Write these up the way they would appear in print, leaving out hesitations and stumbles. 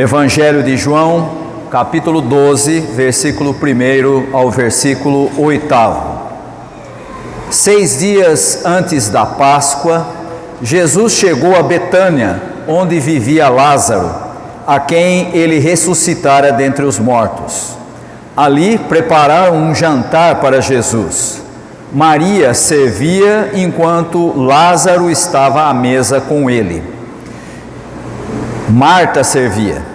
Evangelho de João, capítulo 12, versículo 1 ao versículo 8. 6 dias antes da Páscoa, Jesus chegou a Betânia, onde vivia Lázaro, a quem ele ressuscitara dentre os mortos. Ali prepararam um jantar para Jesus. Maria servia enquanto Lázaro estava à mesa com ele. Marta servia.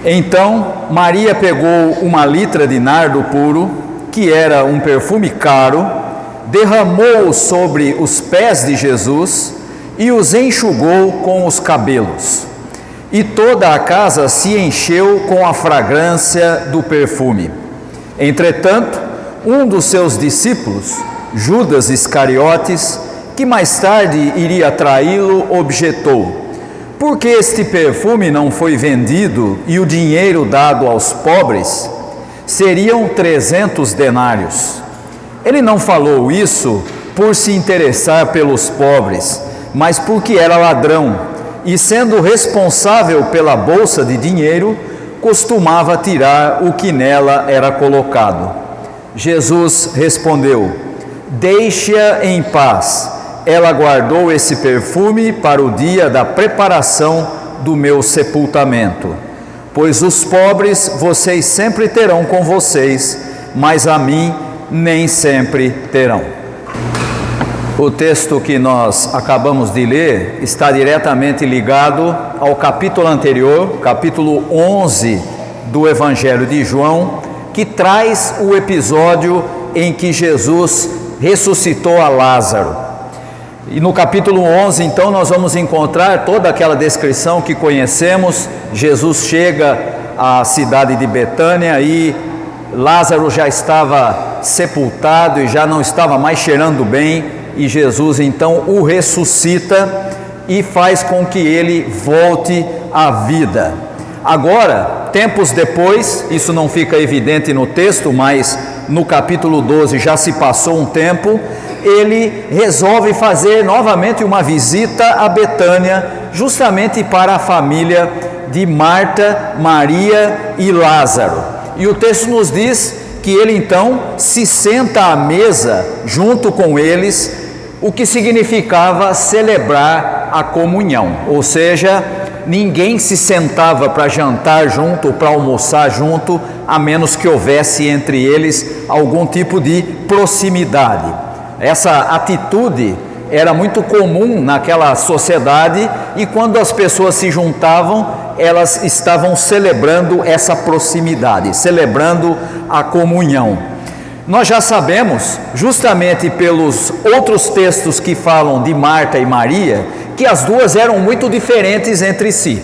Então Maria pegou uma litra de nardo puro, que era um perfume caro, derramou-o sobre os pés de Jesus e os enxugou com os cabelos. E toda a casa se encheu com a fragrância do perfume. Entretanto, um dos seus discípulos, Judas Iscariotes, que mais tarde iria traí-lo, objetou: por que este perfume não foi vendido e o dinheiro dado aos pobres? Seriam 300 denários. Ele não falou isso por se interessar pelos pobres, mas porque era ladrão e, sendo responsável pela bolsa de dinheiro, costumava tirar o que nela era colocado. Jesus respondeu: deixe-a em paz. Ela guardou esse perfume para o dia da preparação do meu sepultamento. Pois os pobres vocês sempre terão com vocês, mas a mim nem sempre terão. O texto que nós acabamos de ler está diretamente ligado ao capítulo anterior, capítulo 11 do Evangelho de João, que traz o episódio em que Jesus ressuscitou a Lázaro. E no capítulo 11, então, nós vamos encontrar toda aquela descrição que conhecemos. Jesus chega à cidade de Betânia e Lázaro já estava sepultado e já não estava mais cheirando bem, e Jesus então o ressuscita e faz com que ele volte à vida. Agora, tempos depois, isso não fica evidente no texto, mas no capítulo 12 já se passou um tempo, ele resolve fazer novamente uma visita a Betânia, justamente para a família de Marta, Maria e Lázaro. E o texto nos diz que ele então se senta à mesa junto com eles, o que significava celebrar a comunhão, ou seja, ninguém se sentava para jantar junto, para almoçar junto, a menos que houvesse entre eles algum tipo de proximidade. Essa atitude era muito comum naquela sociedade, e quando as pessoas se juntavam, elas estavam celebrando essa proximidade, celebrando a comunhão. Nós já sabemos, justamente pelos outros textos que falam de Marta e Maria, que as duas eram muito diferentes entre si.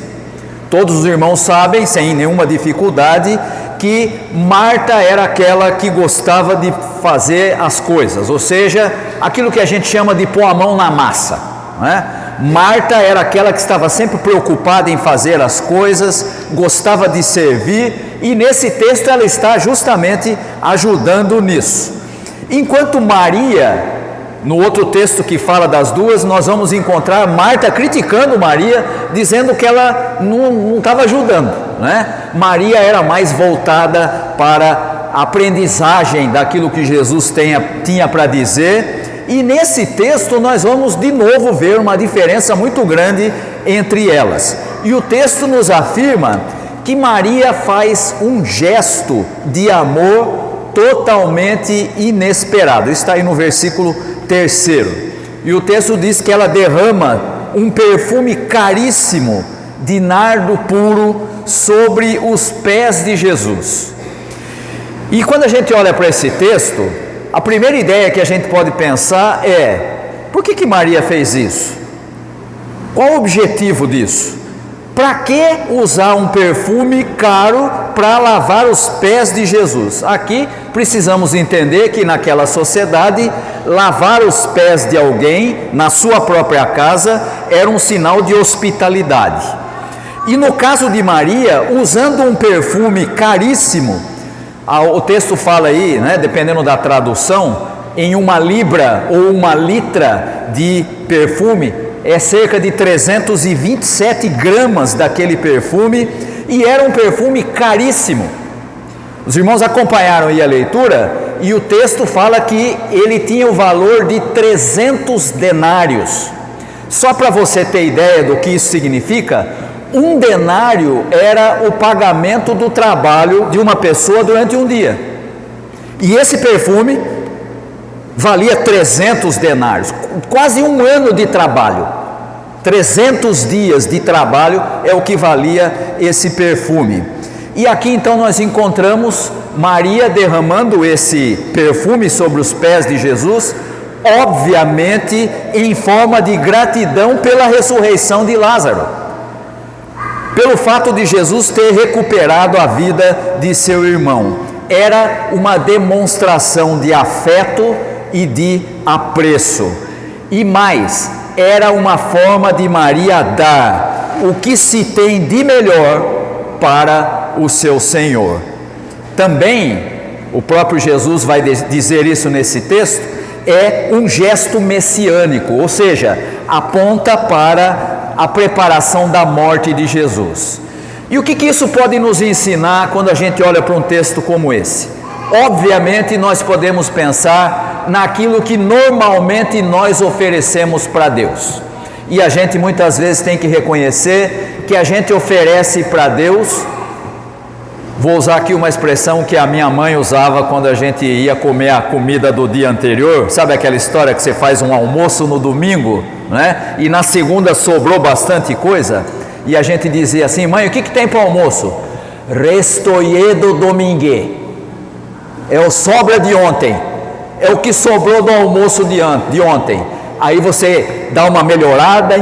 Todos os irmãos sabem, sem nenhuma dificuldade, que Marta era aquela que gostava de fazer as coisas, ou seja, aquilo que a gente chama de pôr a mão na massa, não é? Marta era aquela que estava sempre preocupada em fazer as coisas, gostava de servir, e nesse texto ela está justamente ajudando nisso. Enquanto Maria, no outro texto que fala das duas, nós vamos encontrar Marta criticando Maria, dizendo que ela não estava ajudando, né? Maria era mais voltada para a aprendizagem daquilo que Jesus tinha para dizer. E nesse texto nós vamos de novo ver uma diferença muito grande entre elas. E o texto nos afirma que Maria faz um gesto de amor totalmente inesperado. Está aí no versículo 3. E o texto diz que ela derrama um perfume caríssimo de nardo puro sobre os pés de Jesus. E quando a gente olha para esse texto, a primeira ideia que a gente pode pensar é: por que Maria fez isso? Qual o objetivo disso? Para que usar um perfume caro para lavar os pés de Jesus? Aqui precisamos entender que naquela sociedade, lavar os pés de alguém na sua própria casa era um sinal de hospitalidade. E no caso de Maria, usando um perfume caríssimo, o texto fala aí, né, dependendo da tradução, em uma libra ou uma litra de perfume, é cerca de 327 gramas daquele perfume, e era um perfume caríssimo. Os irmãos acompanharam aí a leitura, e o texto fala que ele tinha o valor de 300 denários. Só para você ter ideia do que isso significa, um denário era o pagamento do trabalho de uma pessoa durante um dia. E esse perfume valia 300 denários, quase um ano de trabalho. 300 dias de trabalho é o que valia esse perfume. E aqui então nós encontramos Maria derramando esse perfume sobre os pés de Jesus, obviamente em forma de gratidão pela ressurreição de Lázaro, pelo fato de Jesus ter recuperado a vida de seu irmão. Era uma demonstração de afeto e de apreço, e mais, era uma forma de Maria dar o que se tem de melhor para o seu Senhor. Também, o próprio Jesus vai dizer isso nesse texto, é um gesto messiânico, ou seja, aponta para a preparação da morte de Jesus. E o que isso pode nos ensinar quando a gente olha para um texto como esse? Obviamente nós podemos pensar naquilo que normalmente nós oferecemos para Deus, e a gente muitas vezes tem que reconhecer que a gente oferece para Deus. Vou usar aqui uma expressão que a minha mãe usava quando a gente ia comer a comida do dia anterior. Sabe aquela história que você faz um almoço no domingo, né? E na segunda sobrou bastante coisa, e a gente dizia assim: mãe, o que tem para o almoço? Restoie do domingue. É o sobra de ontem, é o que sobrou do almoço de ontem. Aí você dá uma melhorada,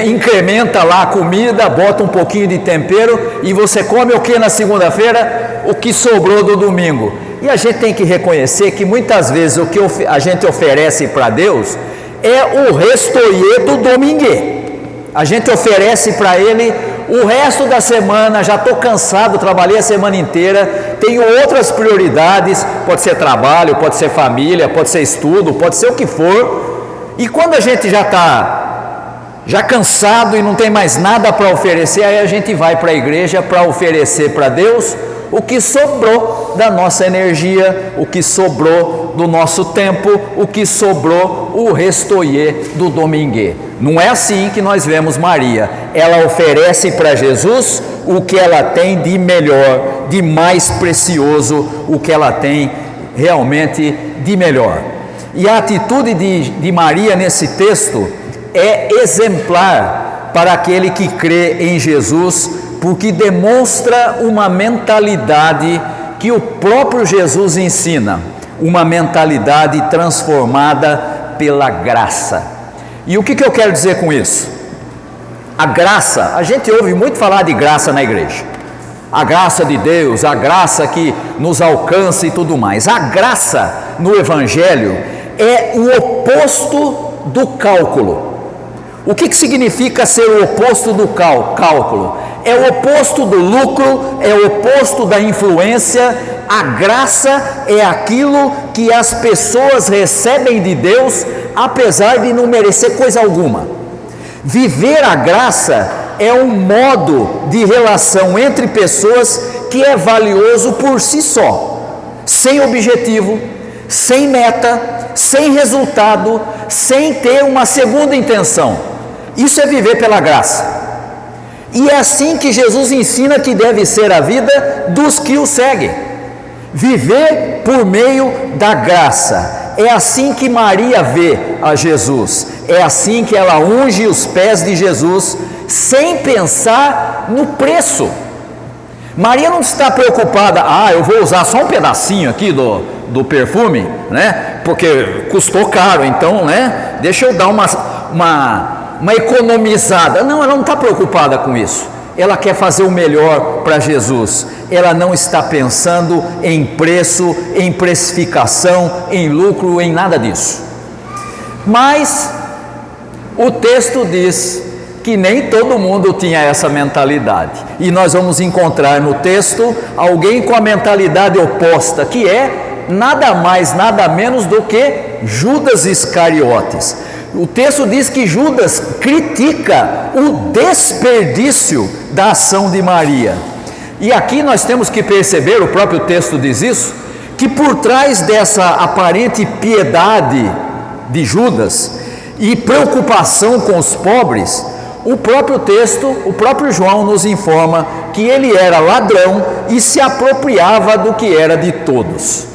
incrementa lá a comida, bota um pouquinho de tempero, e você come o que na segunda-feira? O que sobrou do domingo. E a gente tem que reconhecer que muitas vezes o que a gente oferece para Deus é o restoie do domingue. A gente oferece para Ele o resto da semana. Já estou cansado, trabalhei a semana inteira, tenho outras prioridades, pode ser trabalho, pode ser família, pode ser estudo, pode ser o que for. E quando a gente já está cansado e não tem mais nada para oferecer, aí a gente vai para a igreja para oferecer para Deus o que sobrou da nossa energia, o que sobrou do nosso tempo, o que sobrou, o restoie do domingue. Não é assim que nós vemos Maria. Ela oferece para Jesus o que ela tem de melhor, de mais precioso, o que ela tem realmente de melhor. E a atitude de Maria nesse texto é exemplar para aquele que crê em Jesus, porque demonstra uma mentalidade que o próprio Jesus ensina, uma mentalidade transformada pela graça. E o que eu quero dizer com isso? A graça, a gente ouve muito falar de graça na igreja, a graça de Deus, a graça que nos alcança e tudo mais. A graça no Evangelho é o oposto do cálculo. O que significa ser o oposto do cálculo? É o oposto do lucro, é o oposto da influência. A graça é aquilo que as pessoas recebem de Deus, apesar de não merecer coisa alguma. Viver a graça é um modo de relação entre pessoas que é valioso por si só, sem objetivo, sem meta, sem resultado, sem ter uma segunda intenção. Isso é viver pela graça. E é assim que Jesus ensina que deve ser a vida dos que o seguem. Viver por meio da graça. É assim que Maria vê a Jesus. É assim que ela unge os pés de Jesus, sem pensar no preço. Maria não está preocupada: eu vou usar só um pedacinho aqui do perfume, né? Porque custou caro, então, né? Deixa eu dar uma economizada. Não, ela não está preocupada com isso. Ela quer fazer o melhor para Jesus. Ela não está pensando em preço, em precificação, em lucro, em nada disso. Mas o texto diz que nem todo mundo tinha essa mentalidade. E nós vamos encontrar no texto alguém com a mentalidade oposta, que é nada mais, nada menos do que Judas Iscariotes. O texto diz que Judas critica o desperdício da ação de Maria. E aqui nós temos que perceber, o próprio texto diz isso, que por trás dessa aparente piedade de Judas e preocupação com os pobres, o próprio texto, o próprio João nos informa que ele era ladrão e se apropriava do que era de todos.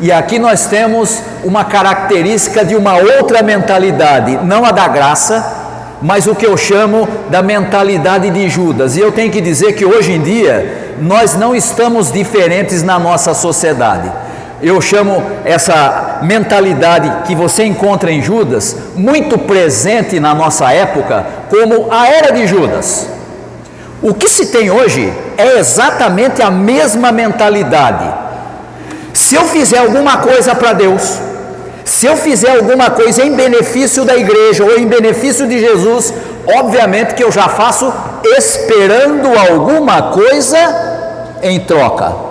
E aqui nós temos uma característica de uma outra mentalidade, não a da graça, mas o que eu chamo da mentalidade de Judas. E eu tenho que dizer que hoje em dia nós não estamos diferentes na nossa sociedade. Eu chamo essa mentalidade que você encontra em Judas muito presente na nossa época como a era de Judas. O que se tem hoje é exatamente a mesma mentalidade. Se eu fizer alguma coisa para Deus, se eu fizer alguma coisa em benefício da igreja ou em benefício de Jesus, obviamente que eu já faço esperando alguma coisa em troca.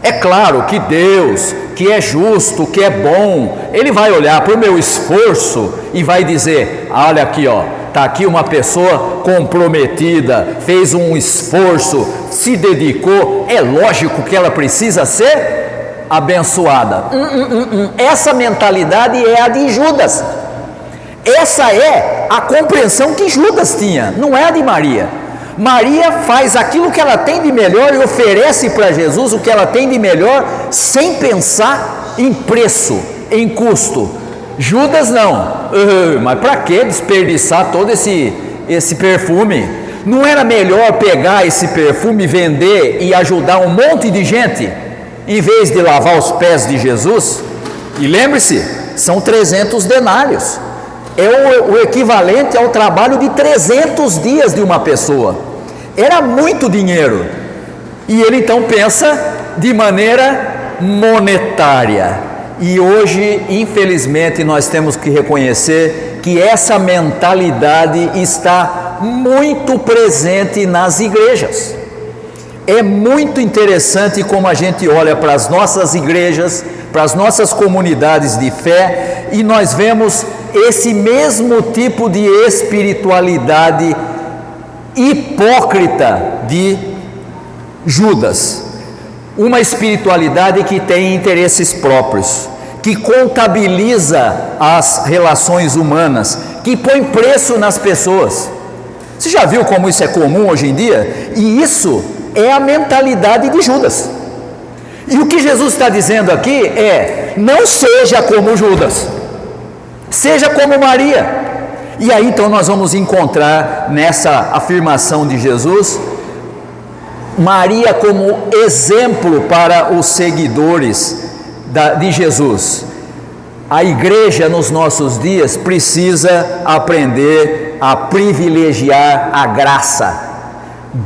É claro que Deus, que é justo, que é bom, Ele vai olhar para o meu esforço e vai dizer: olha aqui, ó, está aqui uma pessoa comprometida, fez um esforço, se dedicou, é lógico que ela precisa ser abençoada. Essa mentalidade é a de Judas. Essa é a compreensão que Judas tinha, não é a de Maria. Maria faz aquilo que ela tem de melhor e oferece para Jesus o que ela tem de melhor, sem pensar em preço, em custo. Judas não. Mas para que desperdiçar todo esse perfume? Não era melhor pegar esse perfume, vender e ajudar um monte de gente, em vez de lavar os pés de Jesus? E lembre-se, são 300 denários. É o equivalente ao trabalho de 300 dias de uma pessoa. Era muito dinheiro. E ele então pensa de maneira monetária. E hoje, infelizmente, nós temos que reconhecer que essa mentalidade está muito presente nas igrejas. É muito interessante como a gente olha para as nossas igrejas, para as nossas comunidades de fé, e nós vemos esse mesmo tipo de espiritualidade hipócrita de Judas. Uma espiritualidade que tem interesses próprios, que contabiliza as relações humanas, que põe preço nas pessoas. Você já viu como isso é comum hoje em dia? E isso é a mentalidade de Judas. E o que Jesus está dizendo aqui é: não seja como Judas, seja como Maria. E aí então nós vamos encontrar nessa afirmação de Jesus, Maria como exemplo para os seguidores de Jesus. A igreja nos nossos dias precisa aprender a privilegiar a graça.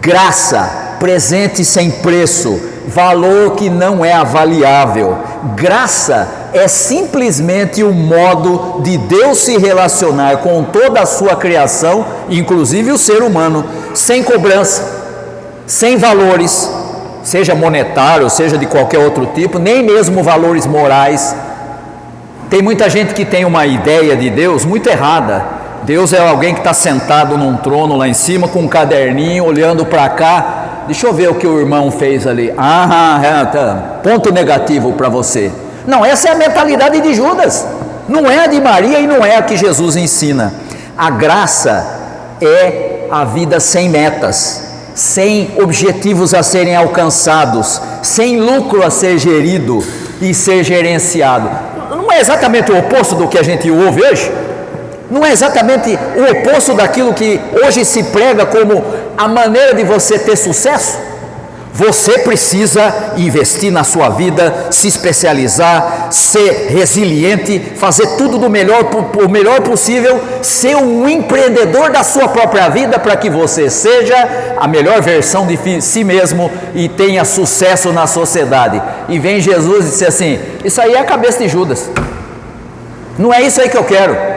Graça, presente sem preço, valor que não é avaliável. Graça é simplesmente um modo de Deus se relacionar com toda a sua criação, inclusive o ser humano, sem cobrança, sem valores, seja monetário, seja de qualquer outro tipo, nem mesmo valores morais. Tem muita gente que tem uma ideia de Deus muito errada. Deus é alguém que está sentado num trono lá em cima com um caderninho, olhando para cá. Deixa eu ver o que o irmão fez ali. Tá. Ponto negativo para você. Não, essa é a mentalidade de Judas. Não é a de Maria e não é a que Jesus ensina. A graça é a vida sem metas, sem objetivos a serem alcançados, sem lucro a ser gerido e ser gerenciado. Não é exatamente o oposto do que a gente ouve hoje? Não é exatamente o oposto daquilo que hoje se prega como a maneira de você ter sucesso? Você precisa investir na sua vida, se especializar, ser resiliente, fazer tudo do melhor, o melhor possível, ser um empreendedor da sua própria vida para que você seja a melhor versão de si mesmo e tenha sucesso na sociedade. E vem Jesus e diz assim: isso aí é a cabeça de Judas, não é isso aí que eu quero.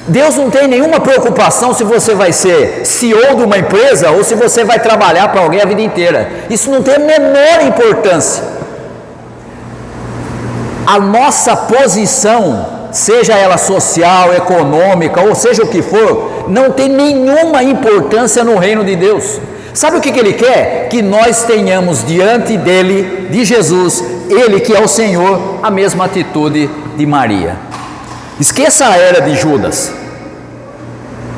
Deus não tem nenhuma preocupação se você vai ser CEO de uma empresa ou se você vai trabalhar para alguém a vida inteira. Isso não tem a menor importância. A nossa posição, seja ela social, econômica, ou seja o que for, não tem nenhuma importância no reino de Deus. Sabe o que Ele quer? Que nós tenhamos diante dele, de Jesus, Ele que é o Senhor, a mesma atitude de Maria. Esqueça a era de Judas,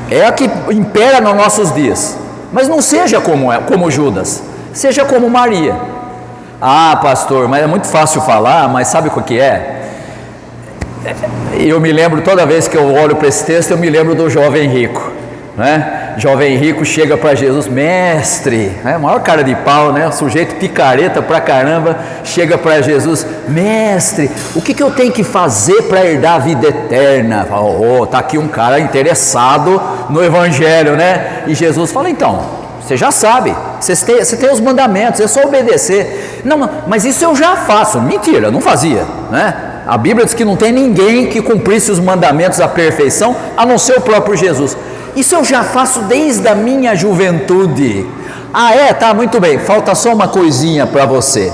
é a que impera nos nossos dias, mas não seja como Judas, seja como Maria. Ah, pastor, mas é muito fácil falar, mas sabe o que é? Eu me lembro, toda vez que eu olho para esse texto, eu me lembro do jovem rico, né? Jovem rico chega para Jesus, mestre, né? Maior cara de pau, né? Sujeito picareta pra caramba, chega para Jesus, mestre, o que eu tenho que fazer para herdar a vida eterna? Oh, tá aqui um cara interessado no evangelho, né? E Jesus fala, então, você já sabe, você tem os mandamentos, é só obedecer. Não, mas isso eu já faço. Mentira, não fazia, né? A Bíblia diz que não tem ninguém que cumprisse os mandamentos à perfeição, a não ser o próprio Jesus. Isso eu já faço desde a minha juventude. Ah, é? Tá, muito bem, falta só uma coisinha para você.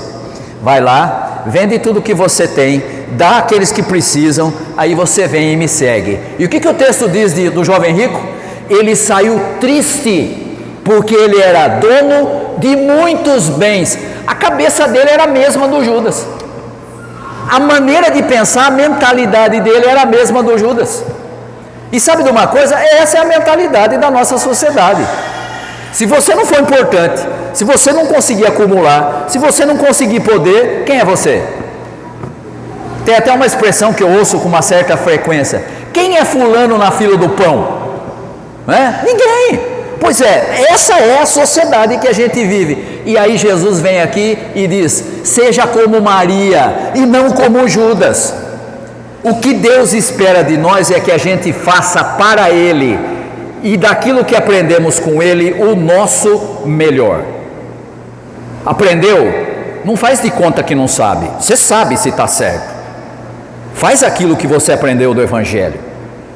Vai lá, vende tudo que você tem, dá àqueles que precisam, aí você vem e me segue. E o que o texto diz do jovem rico? Ele saiu triste, porque ele era dono de muitos bens. A cabeça dele era a mesma do Judas. A maneira de pensar, a mentalidade dele era a mesma do Judas. E sabe de uma coisa? Essa é a mentalidade da nossa sociedade. Se você não for importante, se você não conseguir acumular, se você não conseguir poder, quem é você? Tem até uma expressão que eu ouço com uma certa frequência: quem é fulano na fila do pão? Ninguém. Pois é, essa é a sociedade que a gente vive. E aí Jesus vem aqui e diz: seja como Maria e não como Judas. O que Deus espera de nós é que a gente faça para Ele e daquilo que aprendemos com Ele o nosso melhor. Aprendeu? Não faz de conta que não sabe. Você sabe se está certo. Faz aquilo que você aprendeu do Evangelho.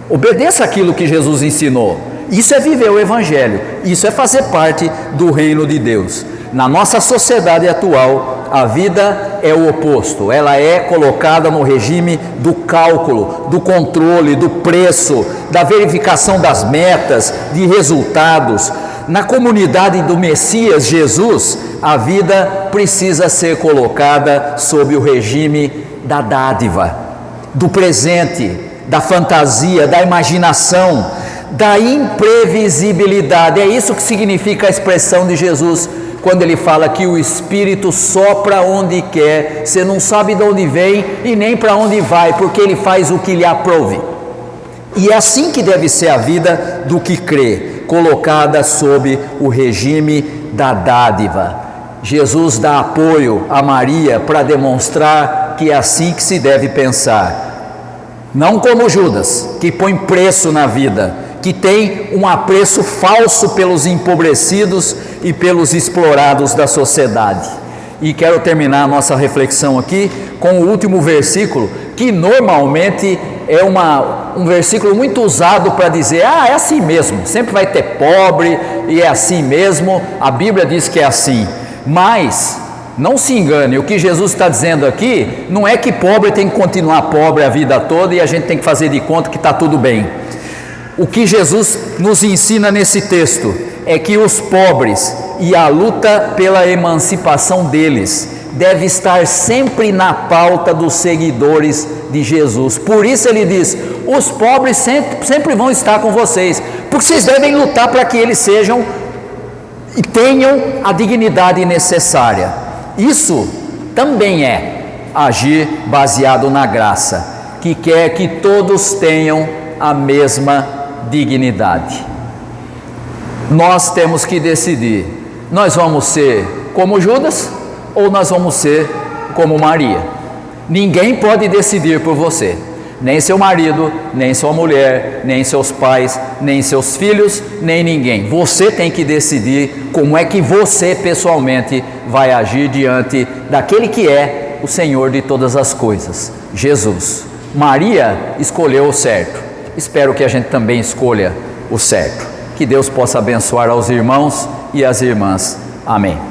Obedeça aquilo que Jesus ensinou. Isso é viver o Evangelho, isso é fazer parte do reino de Deus. Na nossa sociedade atual, a vida é o oposto, ela é colocada no regime do cálculo, do controle, do preço, da verificação das metas, de resultados. Na comunidade do Messias Jesus, a vida precisa ser colocada sob o regime da dádiva, do presente, da fantasia, da imaginação, da imprevisibilidade. É isso que significa a expressão de Jesus quando ele fala que o Espírito sopra onde quer, você não sabe de onde vem e nem para onde vai, porque ele faz o que lhe aprouve. E é assim que deve ser a vida do que crê, colocada sob o regime da dádiva. Jesus dá apoio a Maria para demonstrar que é assim que se deve pensar, não como Judas, que põe preço na vida, que tem um apreço falso pelos empobrecidos e pelos explorados da sociedade. E quero terminar a nossa reflexão aqui com o último versículo, que normalmente é um versículo muito usado para dizer: é assim mesmo, sempre vai ter pobre e é assim mesmo, a Bíblia diz que é assim. Mas não se engane, o que Jesus está dizendo aqui não é que pobre tem que continuar pobre a vida toda e a gente tem que fazer de conta que está tudo bem. O que Jesus nos ensina nesse texto é que os pobres e a luta pela emancipação deles deve estar sempre na pauta dos seguidores de Jesus. Por isso ele diz: os pobres sempre vão estar com vocês, porque vocês devem lutar para que eles sejam e tenham a dignidade necessária. Isso também é agir baseado na graça, que quer que todos tenham a mesma dignidade. Nós temos que decidir: nós vamos ser como Judas ou nós vamos ser como Maria? Ninguém pode decidir por você, nem seu marido, nem sua mulher, nem seus pais, nem seus filhos, nem ninguém. Você tem que decidir como é que você pessoalmente vai agir diante daquele que é o Senhor de todas as coisas, Jesus. Maria escolheu o certo. Espero que a gente também escolha o certo. Que Deus possa abençoar aos irmãos e às irmãs. Amém.